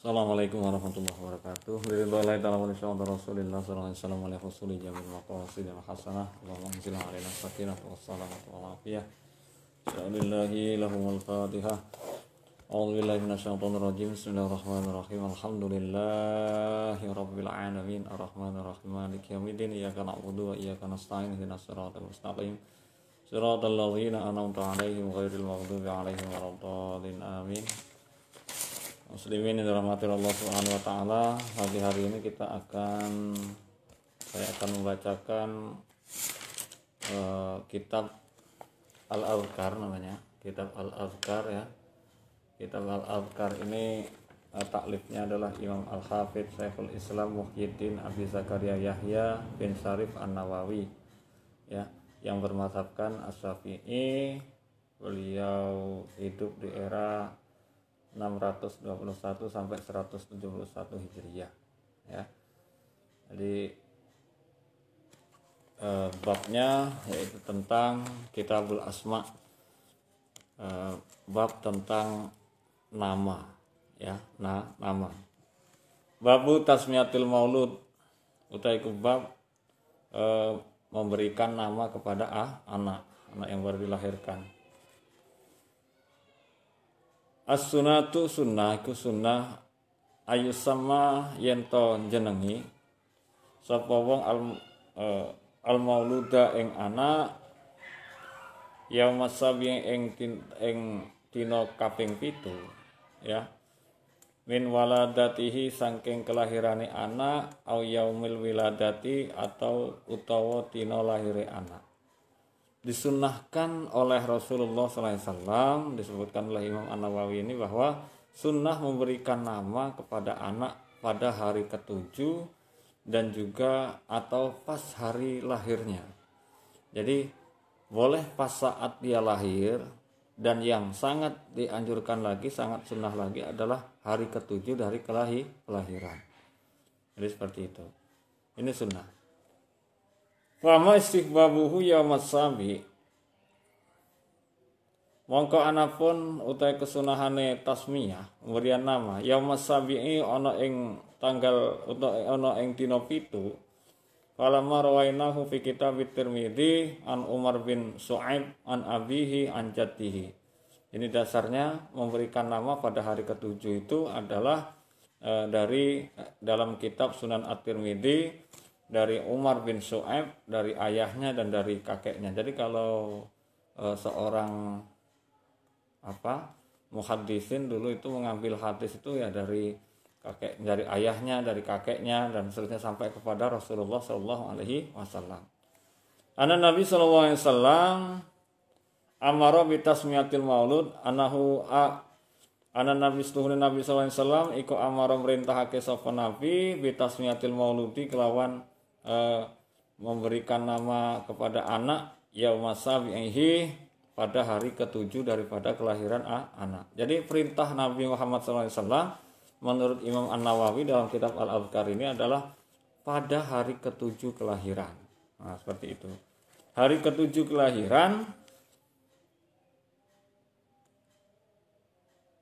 Assalamualaikum warahmatullahi wabarakatuh. Billahi ta'ala wa nishawata rasulillah sallallahu alaihi wasallam alaihi wasuli jamil maqasid dan hasanah. Allahumma anzil alaina sakinah wa salamah wa afiyah. Bismillahi lahumul fatihah. A'udzu billahi minasyaitonir rajim. Bismillahirrahmanirrahim. Alhamdulillahi rabbil alamin. Arrahmanir rahim. Maliki yaumiddin. Iyyaka na'budu wa iyyaka nasta'in. Ihdinas siratal mustaqim. Siratal ladzina an'amta 'alaihim ghairil maghdubi 'alaihim waladdallin. Amin. Muslimin yang dirahmati Allah Subhanahu wa taala, pagi hari ini saya akan membacakan kitab Al-Azkar namanya. Kitab Al-Azkar ya. Kitab Al-Azkar ini taklifnya adalah Imam Al-Hafidz Syekhul Islam Muhyiddin Abi Zakaria Yahya bin Syarif An-Nawawi ya, yang bermadzhabkan Asy-Syafi'i. Beliau hidup di era 621 sampai 171 Hijriyah ya. Jadi babnya yaitu tentang Kitabul Asma, bab tentang nama ya, nama. Babu tasmiyatil maulud utaiku bab memberikan nama kepada anak yang baru dilahirkan. As-sunatu sunnah iku sunnah ayu sama yento jenengi sapa wong al mauluda ing anak yaum sabi ing dina kaping 7 ya, min waladatihi saking kelahirane anak au yaumil wiladati atau utawa dina lahire anak. Disunnahkan oleh Rasulullah SAW, disebutkan oleh Imam An-Nawawi ini bahwa sunnah memberikan nama kepada anak pada hari ke-7 dan juga atau pas hari lahirnya. Jadi boleh pas saat dia lahir, dan yang sangat dianjurkan lagi, sangat sunnah lagi adalah hari ke-7 dari kelahiran. Jadi seperti itu. Ini sunnah. Fama istighbabuhu yaumas sabi, mongko anapun utai kesunahane tasmiyah pemberian nama yaumas sabi'i ana ing tanggal utawa ana ing dina 7. Falamma rawainahu fi kitab Tirmidzi an Umar bin Shu'aib an abihi an jaddihi. Ini dasarnya memberikan nama pada hari ke-7 itu adalah dari dalam kitab Sunan At-Tirmidzi dari Umar bin Shu'aib, dari ayahnya dan dari kakeknya. Jadi kalau seorang muhaddisin dulu itu mengambil hadis itu ya dari ayahnya, dari kakeknya dan seterusnya sampai kepada Rasulullah sallallahu alaihi wasallam. Ana Nabi sallallahu alaihi wasallam amara bi tasmiyatil maulud anahu ana Nabi sallallahu alaihi wasallam iku amara merintahake sapa Nabi bi tasmiyatil mauludi kelawan memberikan nama kepada anak yaumasabihi pada hari ke-7 daripada kelahiran anak. Jadi perintah Nabi Muhammad SAW menurut Imam An-Nawawi dalam kitab Al-Azkar ini adalah pada hari ke-7 kelahiran. Nah, seperti itu. Hari ke-7 kelahiran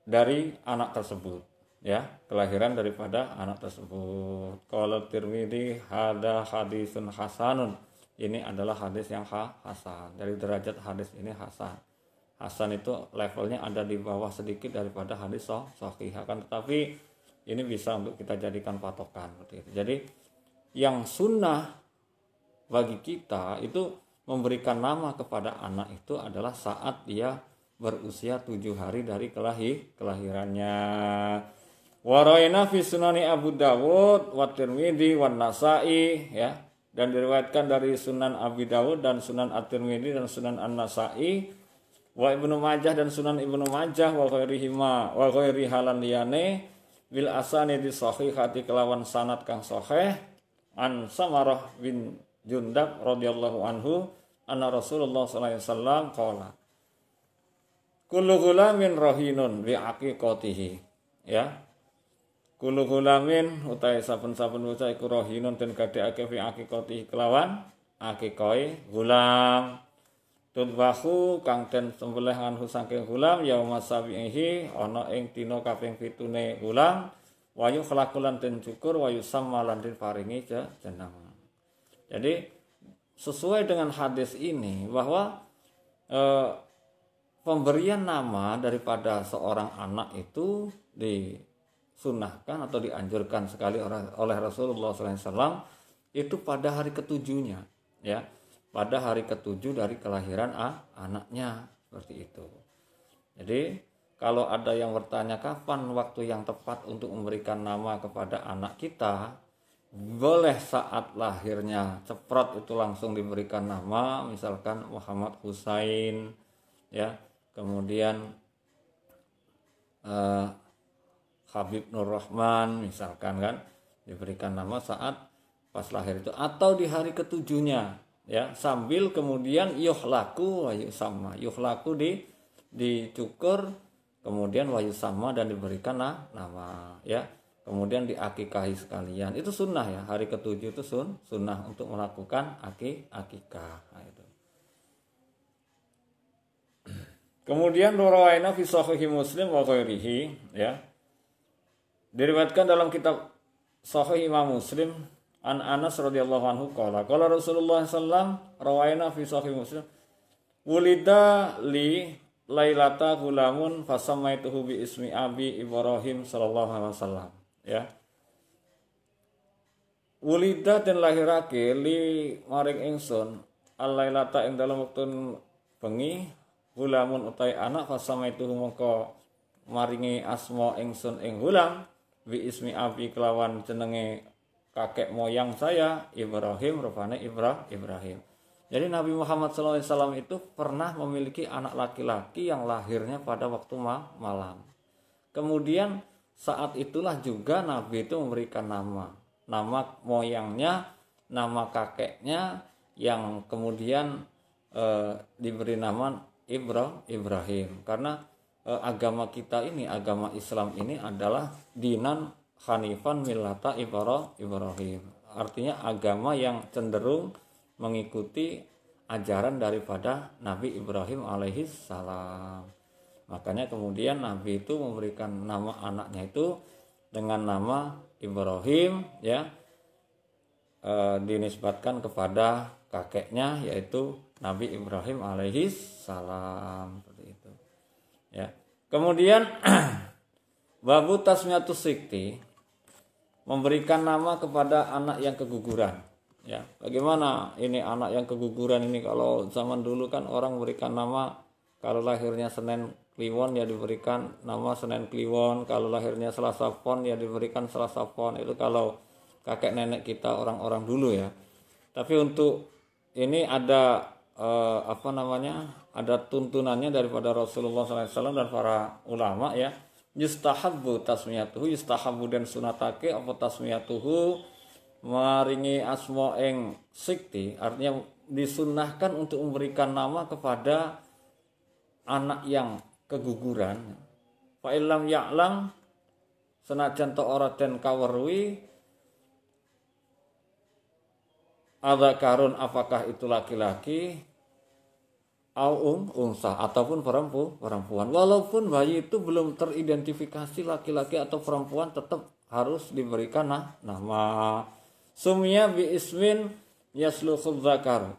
dari anak tersebut. Ya, kelahiran daripada anak tersebut. Qala Tirmidzi hada hadisun hasanun. Ini adalah hadis yang hasan. Dari derajat hadis ini hasan. Hasan itu levelnya ada di bawah sedikit daripada hadis sahih. Akan tetapi ini bisa untuk kita jadikan patokan. Jadi yang sunnah bagi kita itu memberikan nama kepada anak itu adalah saat dia berusia 7 hari dari kelahirannya. Waraina fi sunani Abu Dawud wa Tirmidzi wa Nasa'i ya, dan diriwayatkan dari Sunan Abi Dawud dan Sunan At-Tirmidzi dan Sunan An-Nasa'i wa Ibnu Majah dan Sunan Ibnu Majah wa ghairihima wa ghairi halan liyane bil asanidi sahihati kelawan sanad kang sahih an Samarah bin Jundab radhiyallahu anhu anna Rasulullah sallallahu alaihi wasallam qala kullu ghulamin rahinun bi aqiqatihi ya. Kullu ghulamin utahe saben-saben bocah iku rahinun den gadhekake fi aqiqatihi kelawan aqiqahe gulam. Tudbahu kang den sembelih anhu saking gulam yauma sabihi ana ing dina kaping 7ne gulam wayu khalaqulan den cukur wayu sammalan den paringi jeneng. Jadi sesuai dengan hadis ini bahwa pemberian nama daripada seorang anak itu disunahkan atau dianjurkan sekali oleh Rasulullah SAW itu pada hari ketujuhnya, ya, pada hari ketujuh dari kelahiran anaknya, seperti itu. Jadi kalau ada yang bertanya kapan waktu yang tepat untuk memberikan nama kepada anak kita, boleh saat lahirnya ceprot itu langsung diberikan nama, misalkan Muhammad Husain, ya, kemudian Habib Nur Rahman misalkan, kan, diberikan nama saat pas lahir itu, atau di hari ketujuhnya, ya, sambil kemudian yuhlaku wayu sama, yuhlaku dicukur, kemudian wayu sama dan diberikan nama, ya, kemudian diakikahi sekalian. Itu sunnah, ya, hari ketujuh itu sunnah untuk melakukan akikah. Nah, itu. Kemudian rawaina fi sahih Muslim wa ghairihi, ya, diriwayatkan dalam kitab Sahih Imam Muslim an Anas radhiyallahu anhu qala Rasulullah sallallahu rawaina fi sahih Muslim wulida li lailata gulamun fasamaituhu bi ismi abi Ibrahim sallallahu alaihi wasallam, ya. Wulida den lahirake li maring ingsun al-lailata ing dalam wektu bengi gulamun utai anak fasamaituhu mongko maringi asma ingsun ing gulam bi ismi abi kelawan jenenge kakek moyang saya Ibrahim, rupane Ibrahim. Jadi Nabi Muhammad SAW itu pernah memiliki anak laki-laki yang lahirnya pada waktu malam. Kemudian saat itulah juga Nabi itu memberikan nama moyangnya, nama kakeknya, yang kemudian diberi nama Ibrahim. Karena agama kita ini, agama Islam ini adalah dinan hanifan millata Ibrahim. Artinya agama yang cenderung mengikuti ajaran daripada Nabi Ibrahim alaihi salam. Makanya kemudian Nabi itu memberikan nama anaknya itu dengan nama Ibrahim, ya, dinisbatkan kepada kakeknya yaitu Nabi Ibrahim alaihi salam, seperti itu, ya. Kemudian babu tasmiyatus sikti, memberikan nama kepada anak yang keguguran, ya. Bagaimana ini anak yang keguguran ini? Kalau zaman dulu kan orang memberikan nama, kalau lahirnya Senin Kliwon ya diberikan nama Senin Kliwon, kalau lahirnya Selasa Pon ya diberikan Selasa Pon. Itu kalau kakek nenek kita orang-orang dulu, ya. Tapi untuk ini ada ada tuntunannya daripada Rasulullah SAW dan para ulama, ya. Yustahabbu tasmiyatuhu, yustahabbu dan sunatake apa tasmiyatuhu, maringi asma ing sikti, artinya disunnahkan untuk memberikan nama kepada anak yang keguguran. Fa illam ya'lam, senajan ta ora den kaweruhi, adzakarun apakah itu laki-laki, au unsa ataupun perempuan. Walaupun bayi itu belum teridentifikasi laki-laki atau perempuan, tetap harus diberikan nama. Sumya bi ismin yasluhu dzakar,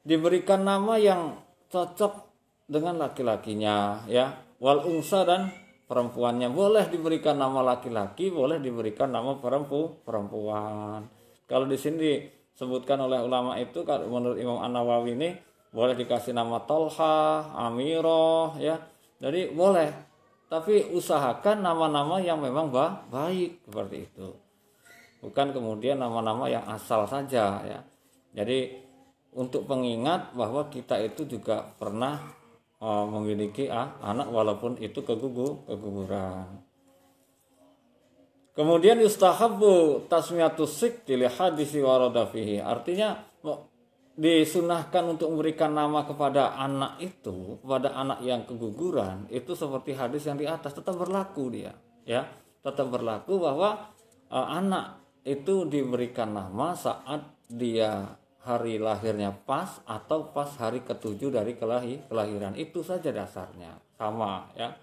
diberikan nama yang cocok dengan laki-lakinya, ya. Wal unsa dan perempuannya, boleh diberikan nama laki-laki, boleh diberikan nama perempuan. Kalau di sini disebutkan oleh ulama itu, kalau menurut Imam An-Nawawi ini boleh dikasih nama Tolha, Amirah, ya. Jadi boleh, tapi usahakan nama-nama yang memang baik, seperti itu. Bukan kemudian nama-nama yang asal saja, ya. Jadi untuk pengingat bahwa kita itu juga pernah memiliki anak walaupun itu keguguran. Kemudian yustahabbu tasmiyatus sikti li hadisi warada fihi, artinya disunahkan untuk memberikan nama kepada anak itu, kepada anak yang keguguran itu seperti hadis yang di atas, tetap berlaku dia, ya. Tetap berlaku bahwa anak itu diberikan nama saat dia hari lahirnya pas atau pas hari ketujuh dari kelahiran, itu saja dasarnya, sama, ya.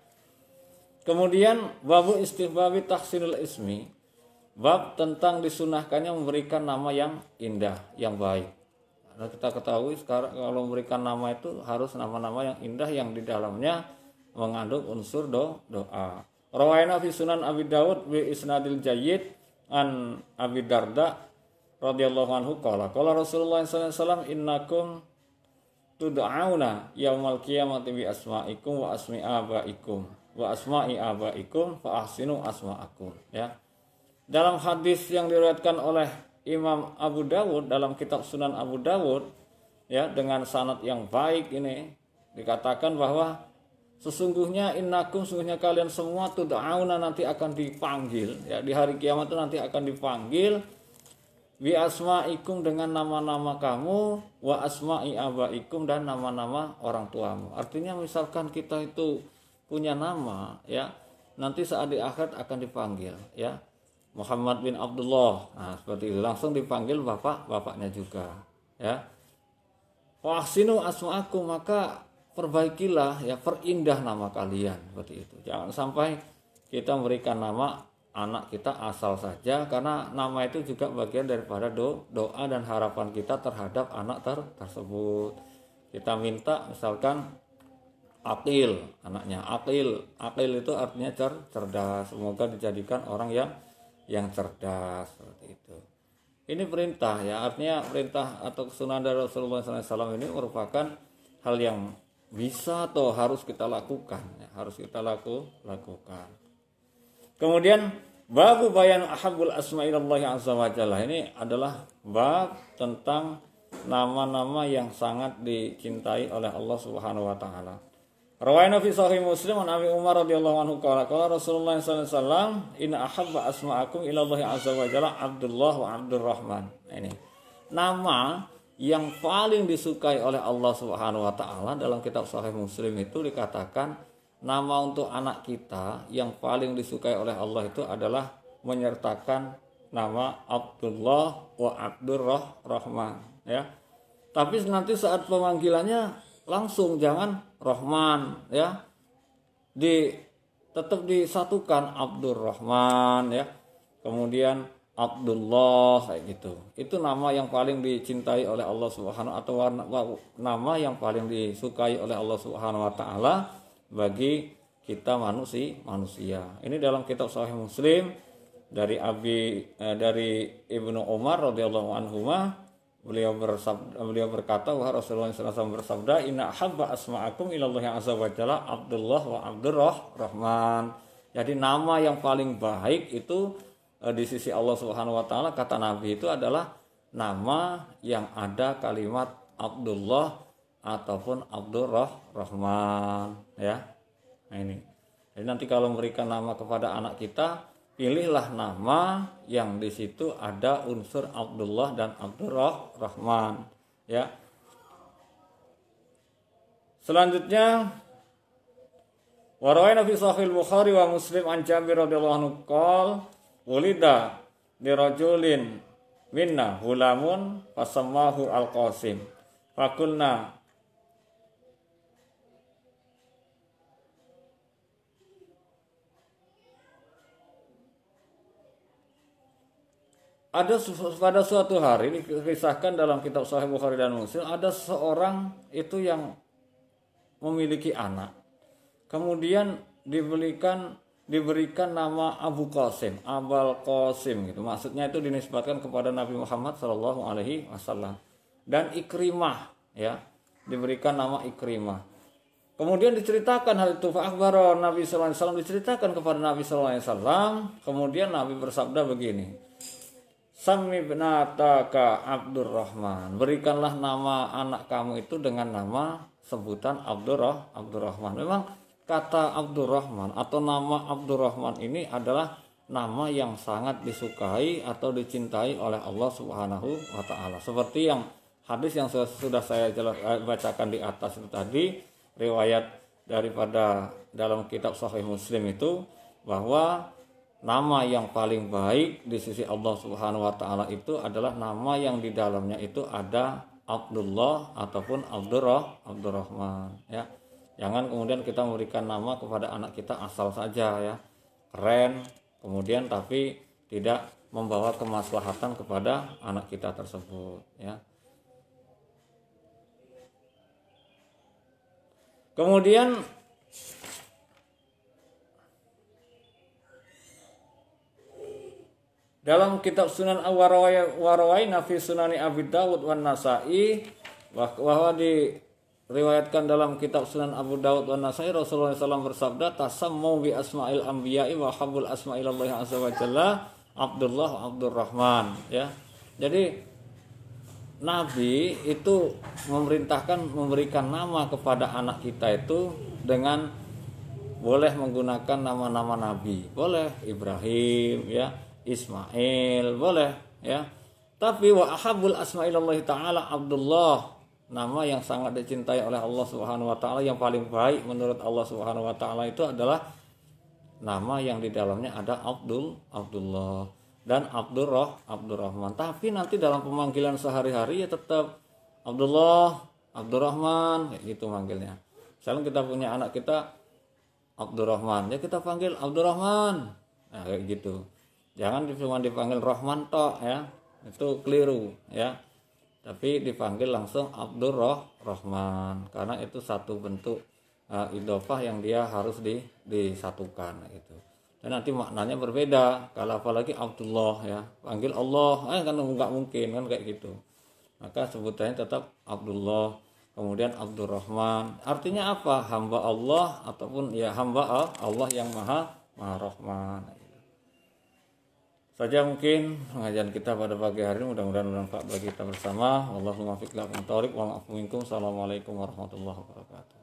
Kemudian babu istihbabi tahsinul ismi, Bab tentang disunahkannya memberikan nama yang indah, yang baik. Karena kita ketahui sekarang kalau memberikan nama itu harus nama-nama yang indah yang di dalamnya mengandung unsur doa. Rawaina fi Sunan Abi Dawud bi isnadil jayyid an Abi Darda radhiyallahu anhu qala Rasulullah sallallahu alaihi wasallam innakum tud'auna yaumal qiyamati bi asma'ikum wa asmi abaikum wa asma'i abaikum fa ahsinu asma'akum, ya. Dalam hadis yang diriwayatkan oleh Imam Abu Dawud dalam kitab Sunan Abu Dawud, ya, dengan sanad yang baik ini dikatakan bahwa sesungguhnya sesungguhnya kalian semua tud'auna nanti akan dipanggil, ya, di hari kiamat itu nanti akan dipanggil bi asma'ikum dengan nama-nama kamu wa asma'i abaikum dan nama-nama orang tuamu. Artinya misalkan kita itu punya nama, ya, nanti saat di akhirat akan dipanggil, ya, Muhammad bin Abdullah. Nah, seperti itu langsung dipanggil bapaknya juga, ya. Wa ahsinu asma'akum, maka perbaikilah, ya, perindah nama kalian, seperti itu. Jangan sampai kita memberikan nama anak kita asal saja, karena nama itu juga bagian daripada doa dan harapan kita terhadap anak tersebut. Kita minta misalkan Aqil, anaknya Aqil itu artinya cerdas, semoga dijadikan orang yang cerdas, seperti itu. Ini perintah, ya, artinya perintah atau kesunahan dari Rasulullah SAW ini merupakan hal yang bisa atau harus kita lakukan, ya, harus kita lakukan. Kemudian babu bayan ahabbul asma'illahi azza wa jalla, ini adalah bab tentang nama-nama yang sangat dicintai oleh Allah Subhanahu wa taala. Rawaina fi sahih Muslim an Abi Umar radhiyallahu anhu qala Rasulullah sallallahu alaihi wasallam inna ahabba asma'akum ila Allah azza wa jalla Abdullah wa Abdurrahman. Ini nama yang paling disukai oleh Allah Subhanahu wa taala dalam kitab sahih Muslim itu dikatakan nama untuk anak kita yang paling disukai oleh Allah itu adalah menyertakan nama Abdullah wa Abdurrahman, ya. Tapi nanti saat pemanggilannya langsung jangan Rahman, ya. Tetap disatukan Abdurrahman, ya. Kemudian Abdullah, kayak gitu. Itu nama yang paling dicintai oleh Allah Subhanahu atau nama yang paling disukai oleh Allah Subhanahu wa taala bagi kita manusia. Ini dalam kitab Sahih Muslim dari Ibnu Umar radhiyallahu anhuma, beliau berkata bahwa Rasulullah SAW bersabda inna habba asma'akum ilallahi azza wa jalla Abdullah wa Abdurrahman. Jadi nama yang paling baik itu di sisi Allah Subhanahu wa taala, kata Nabi, itu adalah nama yang ada kalimat Abdullah ataupun Abdurrahman, ya. Nah, ini. Jadi nanti kalau memberikan nama kepada anak kita, pilihlah nama yang di situ ada unsur Abdullah dan Abdurrahman, ya. Selanjutnya warawaina fi sahih Bukhari wa Muslim an Jabir radhiyallahu anhu qala ulida li rajulin minna hulamun fasammahu al-Qasim fakulna pada suatu hari dikisahkan dalam kitab Sahih Bukhari dan Muslim, ada seorang itu yang memiliki anak. Kemudian diberikan nama Abu Qasim, Abul Qasim gitu. Maksudnya itu dinisbatkan kepada Nabi Muhammad sallallahu alaihi wasallam. Dan Ikrimah, ya, diberikan nama Ikrimah. Kemudian diceritakan hal itu, fa akhbara Nabi sallallahu alaihi wasallam, diceritakan kepada Nabi sallallahu alaihi wasallam. Kemudian Nabi bersabda begini, Sami binataka Abdurrahman, berikanlah nama anak kamu itu dengan nama sebutan Abdurrahman. Memang kata Abdurrahman atau nama Abdurrahman ini adalah nama yang sangat disukai atau dicintai oleh Allah Subhanahu wa taala. Seperti yang hadis yang sudah saya bacakan di atas itu tadi, riwayat daripada dalam kitab Sahih Muslim itu, bahwa nama yang paling baik di sisi Allah Subhanahu wa taala itu adalah nama yang di dalamnya itu ada Abdullah ataupun Abdurrahman, ya. Jangan kemudian kita memberikan nama kepada anak kita asal saja, ya. Keren, kemudian tapi tidak membawa kemaslahatan kepada anak kita tersebut, ya. Kemudian dalam kitab Sunan Warawayna fi Sunani Abi Dawud wan Nasa'i, bahwa diriwayatkan dalam kitab Sunan Abu Dawud wan Nasa'i, Rasulullah SAW bersabda, tasammu bi asma'il anbiya'i wa habbul asma'illahi azza wa jalla Abdullah Abdurrahman, ya. Jadi Nabi itu memberikan nama kepada anak kita itu dengan boleh menggunakan nama-nama Nabi, boleh Ibrahim, ya, Ismail, boleh, ya. Tapi wa ahabbul asma'illahi ta'ala Abdullah, nama yang sangat dicintai oleh Allah Subhanahu wa taala, yang paling baik menurut Allah Subhanahu wa taala itu adalah nama yang di dalamnya ada Abdullah dan Abdurrahman. Tapi nanti dalam pemanggilan sehari-hari ya tetap Abdullah, Abdurrahman, kayak gitu manggilnya. Misalnya kita punya anak kita Abdurrahman, ya kita panggil Abdurrahman. Nah, kayak gitu. Jangan cuma dipanggil Rahman tok, ya. Itu keliru, ya. Tapi dipanggil langsung Abdurrahman karena itu satu bentuk idhofah yang dia harus disatukan gitu. Dan nanti maknanya berbeda. Kalau apalagi Abdullah, ya, panggil Allah, kan nggak mungkin kan kayak gitu. Maka sebutannya tetap Abdullah, kemudian Abdurrahman. Artinya apa? Hamba Allah ataupun ya hamba Allah yang maha Rahman. Saja mungkin pengajian kita pada pagi hari ini, mudah-mudahan bermanfaat bagi kita bersama. Wallahul muwaffiq ila aqwamit thoriq wal afu minkum. Assalamualaikum warahmatullahi wabarakatuh.